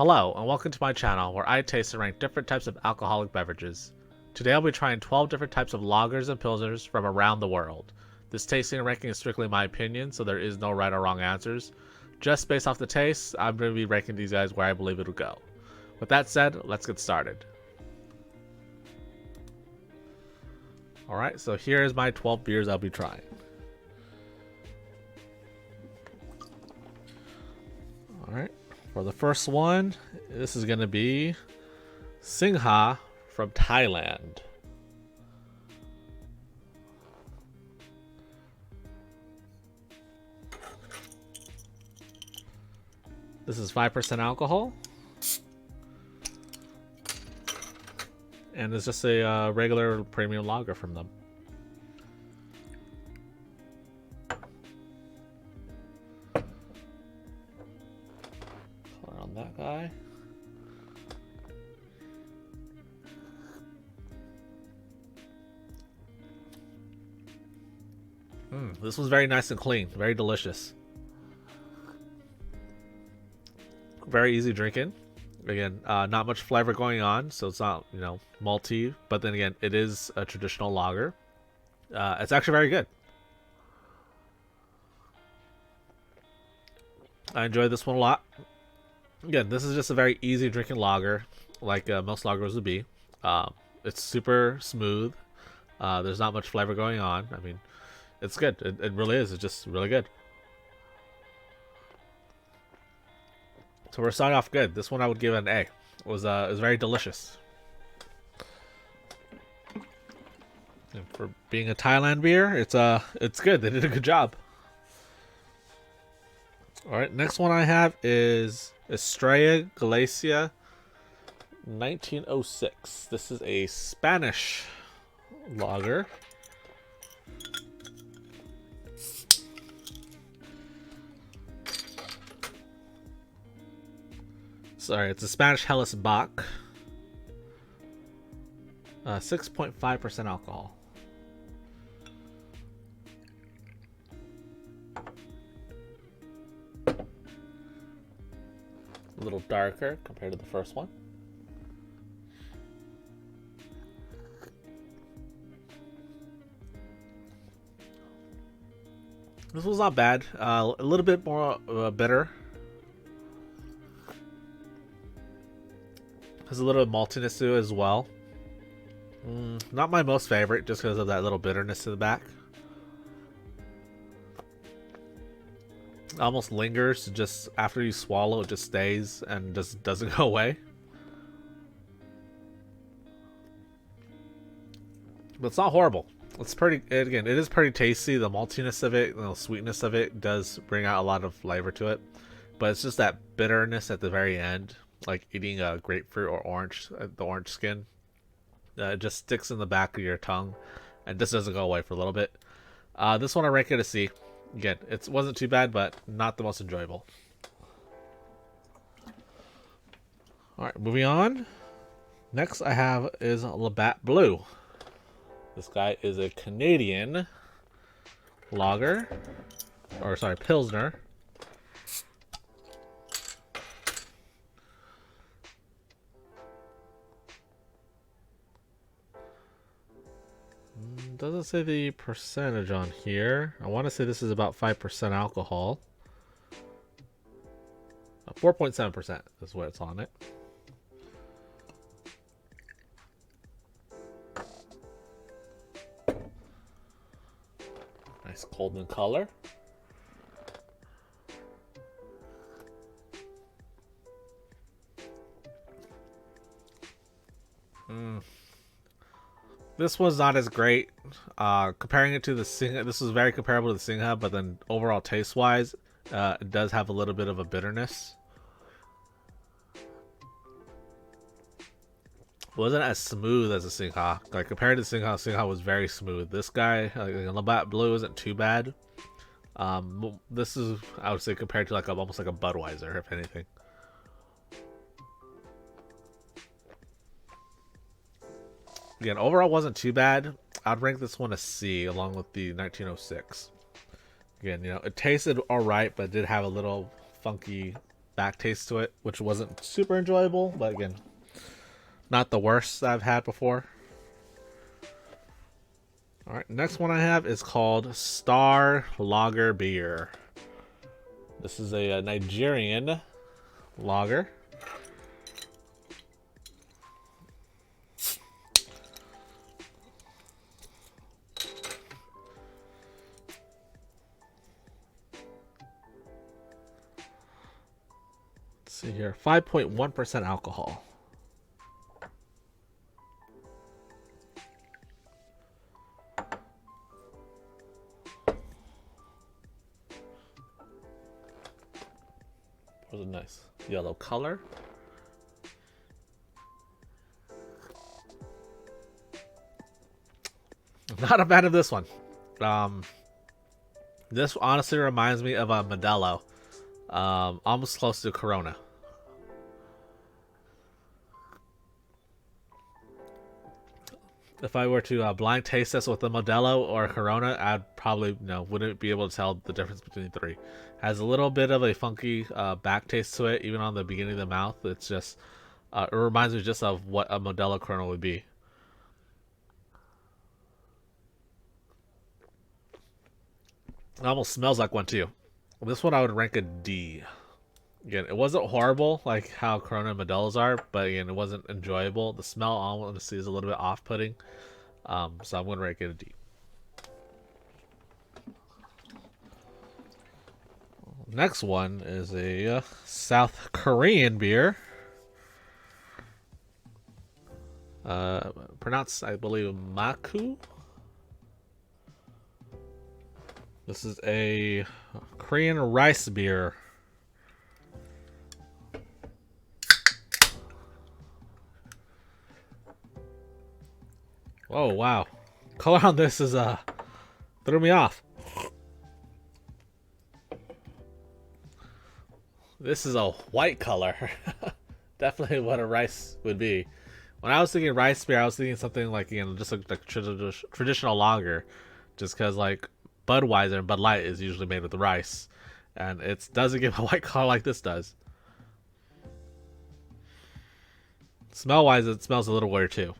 Hello, and welcome to my channel where I taste and rank different types of alcoholic beverages. Today I'll be trying 12 different types of lagers and pilsners from around the world. This tasting and ranking is strictly my opinion, so there is no right or wrong answers. Just based off the taste, I'm going to be ranking these guys where I believe it'll go. With that said, let's get started. Alright, so here's my 12 beers I'll be trying. Alright. For the first one, this is going to be Singha from Thailand. This is 5% alcohol. And it's just a regular premium lager from them. On that guy. This one's very nice and clean, very delicious. Very easy drinking. Again, not much flavor going on, so it's not, malty, but then again, it is a traditional lager. It's actually very good. I enjoy this one a lot. Again, this is just a very easy drinking lager, like most lagers would be. It's super smooth. There's not much flavor going on. I mean, it's good. It really is. It's just really good. So we're starting off good. This one I would give an A. It was very delicious. And for being a Thailand beer, it's good. They did a good job. All right, next one I have is Estrella, Galicia, 1906. This is a Spanish lager. Sorry, it's a Spanish Helles Bock. 6.5% alcohol. A little darker compared to the first one. This was not bad. A little bit more bitter. Has a little maltiness to it as well. Not my most favorite, just because of that little bitterness to the back. Almost lingers, just after you swallow, it just stays and just doesn't go away. But it's not horrible. It's pretty, again, it is pretty tasty. The maltiness of it, the sweetness of it does bring out a lot of flavor to it. But it's just that bitterness at the very end. Like eating a grapefruit or orange, the orange skin. It just sticks in the back of your tongue and just doesn't go away for a little bit. This one I rank it a C. Again, it wasn't too bad, but not the most enjoyable. Alright, moving on. Next I have is Labatt Blue. This guy is a Canadian lager. Or sorry, Pilsner. Doesn't say the percentage on here. I want to say this is about 5% alcohol. 4.7% is what it's on it. Nice golden color. This was not as great. Comparing it to the Singha, this was very comparable to the Singha, but then overall taste-wise, it does have a little bit of a bitterness. It wasn't as smooth as the Singha. Like compared to Singha, Singha was very smooth. This guy, like Labatt Blue, isn't too bad. This is, I would say, compared to like almost like a Budweiser, if anything. Again, overall wasn't too bad. I'd rank this one a C along with the 1906. Again, you know, it tasted alright, but it did have a little funky back taste to it, which wasn't super enjoyable, but again, not the worst I've had before. Alright, next one I have is called Star Lager Beer. This is a Nigerian lager. Let's see here, 5.1% alcohol. Was a nice yellow color. Not a fan of this one. This honestly reminds me of a Modelo, almost close to Corona. If I were to blind taste this with a Modelo or a Corona, I'd probably wouldn't be able to tell the difference between the three. Has a little bit of a funky back taste to it, even on the beginning of the mouth. It's just it reminds me just of what a Modelo Corona would be. It almost smells like one too. This one I would rank a D. Again, it wasn't horrible like how Corona and Modelos are, but again, it wasn't enjoyable. The smell, honestly, is a little bit off-putting. So I'm going to rank it a D. Next one is a South Korean beer. Pronounced, I believe, Makku. This is a Korean rice beer. Oh wow, color on this is threw me off. This is a white color. Definitely what a rice would be. When I was thinking rice beer, I was thinking something like, just like traditional lager, just because like Budweiser and Bud Light is usually made with rice, and it doesn't give a white color like this does. Smell wise, it smells a little weird too.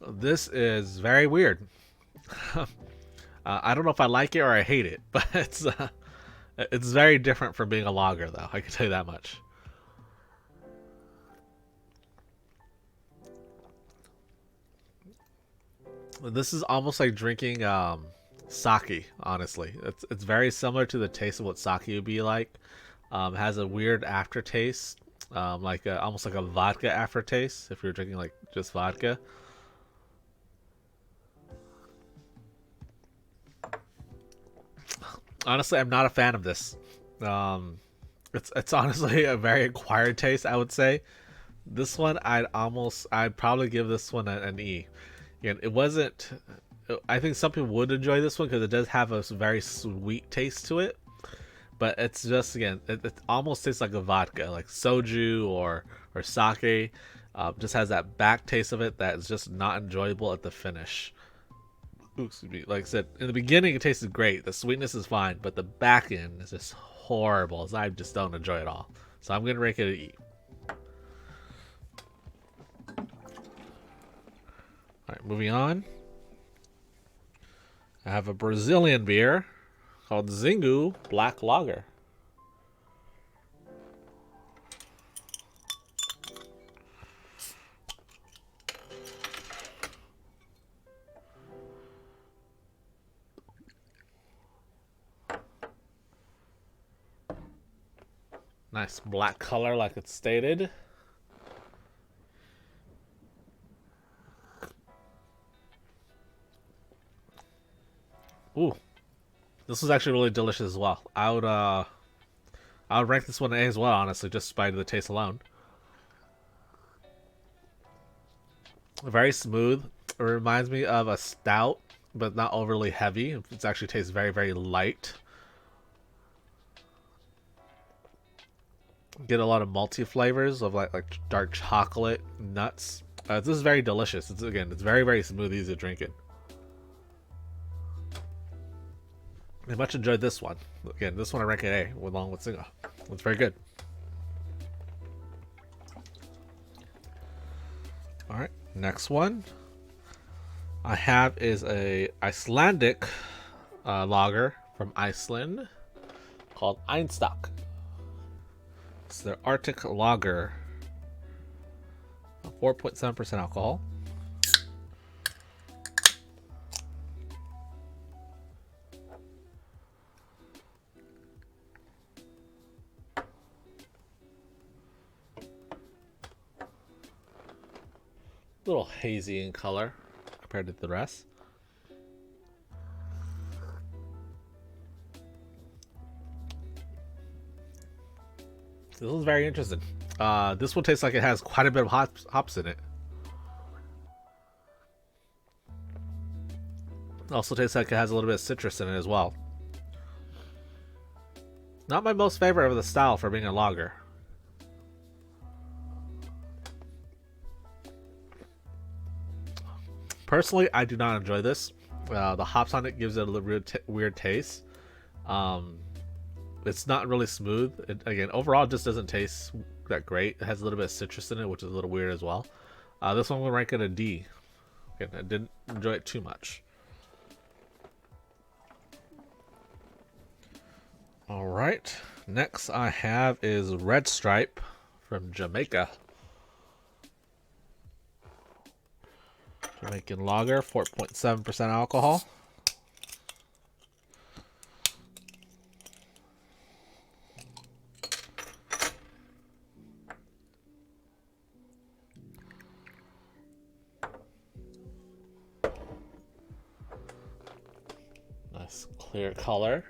This is very weird. I don't know if I like it or I hate it, but it's very different from being a lager, though. I can tell you that much. This is almost like drinking sake. Honestly, it's very similar to the taste of what sake would be like. It has a weird aftertaste, like almost like a vodka aftertaste if you're drinking like just vodka. Honestly, I'm not a fan of this. It's honestly a very acquired taste, I would say. This one, I'd probably give this one an E. Again, it wasn't. I think some people would enjoy this one because it does have a very sweet taste to it. But it's just, again, it almost tastes like a vodka, like soju or sake. Just has that back taste of it that is just not enjoyable at the finish. Ooh, excuse me. Like I said, in the beginning it tasted great. The sweetness is fine, but the back end is just horrible. So I just don't enjoy it all. So I'm gonna rank it an E. Alright, moving on. I have a Brazilian beer called Xingu Black Lager. Nice black color like it's stated. Ooh. This was actually really delicious as well. I would rank this one an A as well, honestly, just by the taste alone. Very smooth. It reminds me of a stout, but not overly heavy. It actually tastes very, very light. Get a lot of malty flavors of like dark chocolate, nuts. This is very delicious. It's very, very smooth, easy to drink it. I much enjoyed this one. Again, this one I rank at A along with Singha. It's very good. Alright, next one I have is a Icelandic lager from Iceland called Einstock. It's their Arctic lager, 4.7% alcohol. A little hazy in color compared to the rest. This is very interesting. This one tastes like it has quite a bit of hops in it. Also tastes like it has a little bit of citrus in it as well. Not my most favorite of the style for being a lager. Personally, I do not enjoy this. The hops on it gives it a little weird taste. It's not really smooth. Again, overall, it just doesn't taste that great. It has a little bit of citrus in it, which is a little weird as well. This one will rank it a D. Again, I didn't enjoy it too much. Alright, next I have is Red Stripe from Jamaica. Jamaican lager, 4.7% alcohol. Nice clear color.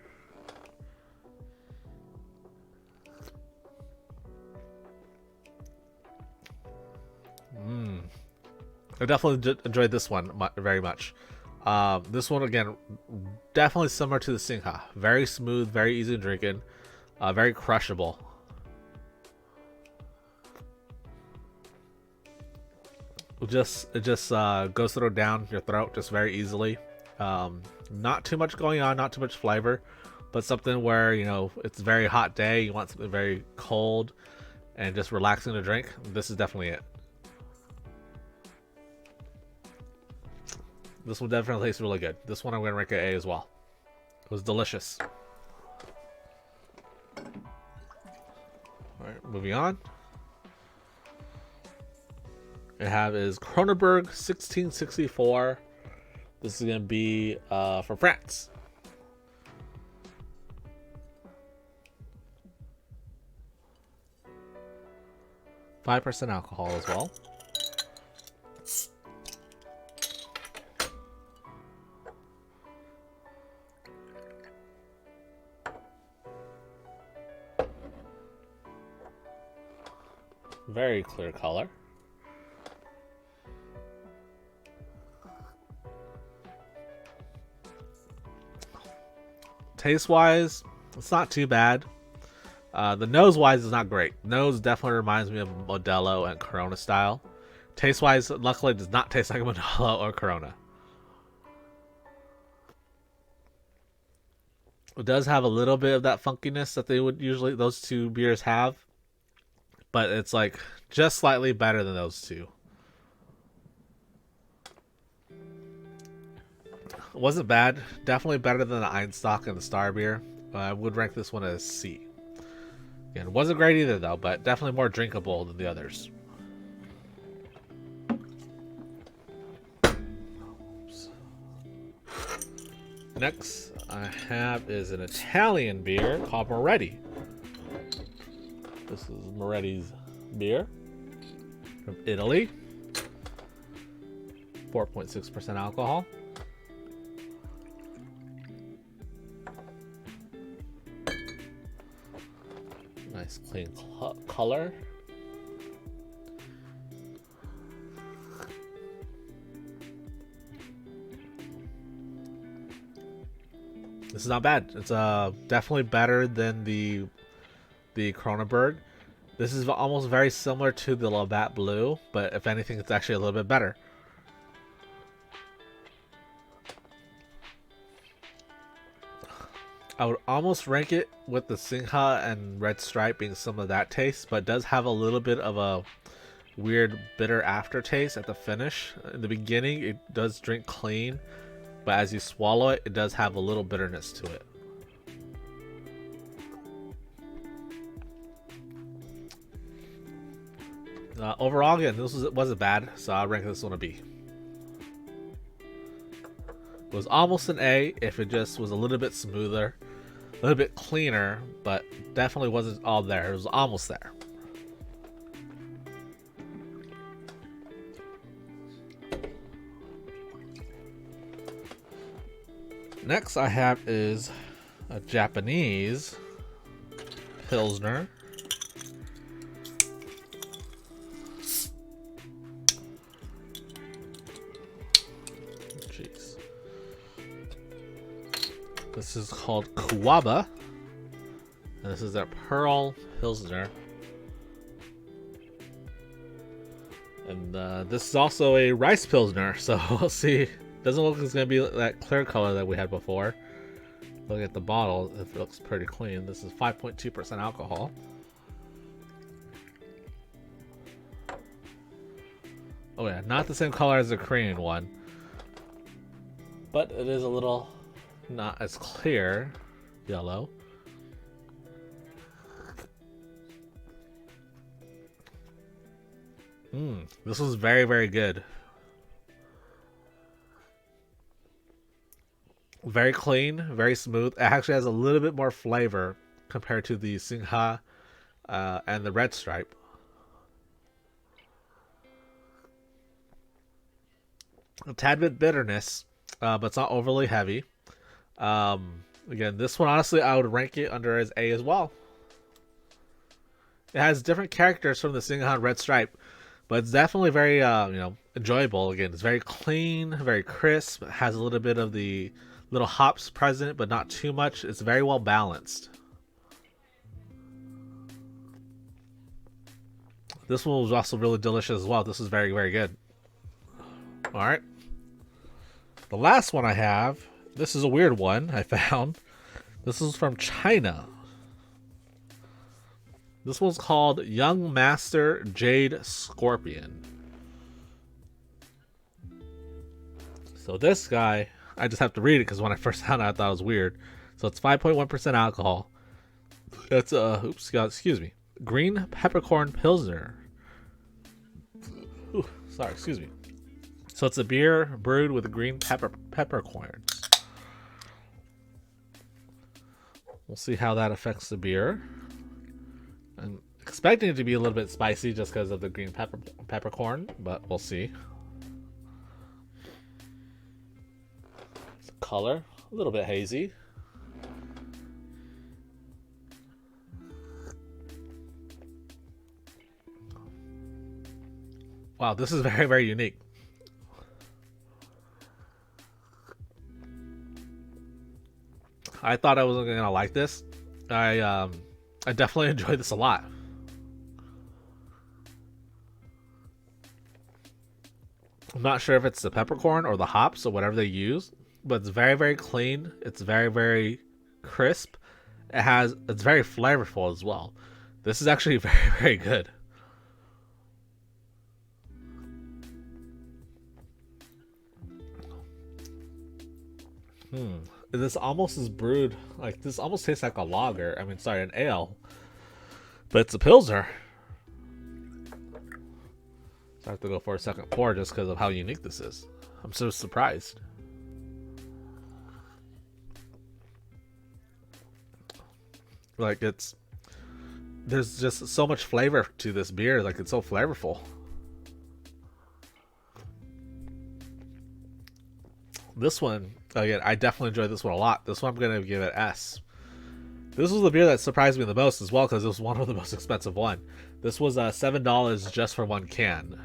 I definitely enjoyed this one very much. This one, again, definitely similar to the Singha. Very smooth, very easy drinking, very crushable. It just goes through down your throat just very easily. Not too much going on, not too much flavor, but something where, you know, it's a very hot day, you want something very cold and just relaxing to drink. This is definitely it. This one definitely tastes really good. This one I'm going to rank an A as well. It was delicious. Alright, moving on. I have is Kronenbourg 1664. This is going to be from France. %5 alcohol as well. Very clear color. Taste wise, it's not too bad. The nose wise is not great. Nose definitely reminds me of Modelo and Corona style. Taste wise, luckily it does not taste like Modelo or Corona. It does have a little bit of that funkiness that they would usually, those two beers have. But it's like just slightly better than those two. It wasn't bad. Definitely better than the Einstock and the Star beer. I would rank this one as C. Again, it wasn't great either though, but definitely more drinkable than the others. Oops. Next I have is an Italian beer called Moretti. This is Moretti's beer from Italy. 4.6% alcohol. Nice clean color. This is not bad. It's definitely better than the Kronenbourg. This is almost very similar to the Labatt Blue, but if anything, it's actually a little bit better. I would almost rank it with the Singha and Red Stripe being some of that taste, but it does have a little bit of a weird bitter aftertaste at the finish. In the beginning, it does drink clean, but as you swallow it, it does have a little bitterness to it. Overall, again, this wasn't bad, so I'll rank this one a B. It was almost an A if it just was a little bit smoother, a little bit cleaner, but definitely wasn't all there. It was almost there. Next I have is a Japanese Pilsner. Jeez. This is called Kawaba. And this is their Pearl Pilsner. And this is also a rice Pilsner, so we'll see. Doesn't look like it's going to be that clear color that we had before. Look at the bottle, it looks pretty clean. This is 5.2% alcohol. Oh yeah, not the same color as the Korean one. But it is a little not as clear yellow. This was very, very good. Very clean, very smooth. It actually has a little bit more flavor compared to the Singha and the Red Stripe. A tad bit bitterness, but it's not overly heavy. Again, this one, honestly, I would rank it under as A as well. It has different characters from the Singha and Red Stripe, but it's definitely very, enjoyable. Again, it's very clean, very crisp. It has a little bit of the little hops present, but not too much. It's very well balanced. This one was also really delicious as well. This is very, very good. Alright. The last one I have, this is a weird one I found. This is from China. This one's called Young Master Jade Scorpion. So this guy, I just have to read it because when I first found it, I thought it was weird. So it's 5.1% alcohol. It's excuse me, green peppercorn Pilsner. Ooh, sorry, excuse me. So it's a beer brewed with green peppercorns. We'll see how that affects the beer. I'm expecting it to be a little bit spicy just because of the green peppercorn, but we'll see. Color, a little bit hazy. Wow, this is very, very unique. I thought I wasn't gonna like this. I definitely enjoyed this a lot. I'm not sure if it's the peppercorn or the hops or whatever they use, but it's very, very clean. It's very, very crisp. It's very flavorful as well. This is actually very, very good. This almost is brewed, like, this almost tastes like a lager. I mean, sorry, an ale. But it's a Pilsner. So I have to go for a second pour just because of how unique this is. I'm so surprised. Like, there's just so much flavor to this beer. Like, it's so flavorful. This one, again, I definitely enjoyed this one a lot. This one I'm going to give it S. This was the beer that surprised me the most as well because it was one of the most expensive one. This was $7 just for one can.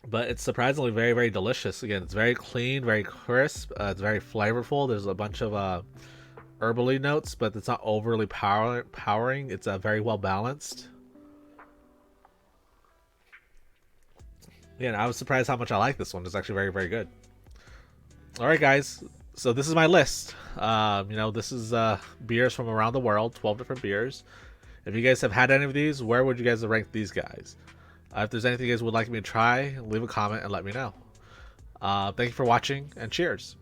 But it's surprisingly very, very delicious. Again, it's very clean, very crisp. It's very flavorful. There's a bunch of herbally notes, but it's not overly powering. It's very well balanced. Again, I was surprised how much I like this one. It's actually very, very good. All right, guys. So this is my list. This is beers from around the world, 12 different beers. If you guys have had any of these, where would you guys rank these guys? If there's anything you guys would like me to try, leave a comment and let me know. Thank you for watching, and cheers.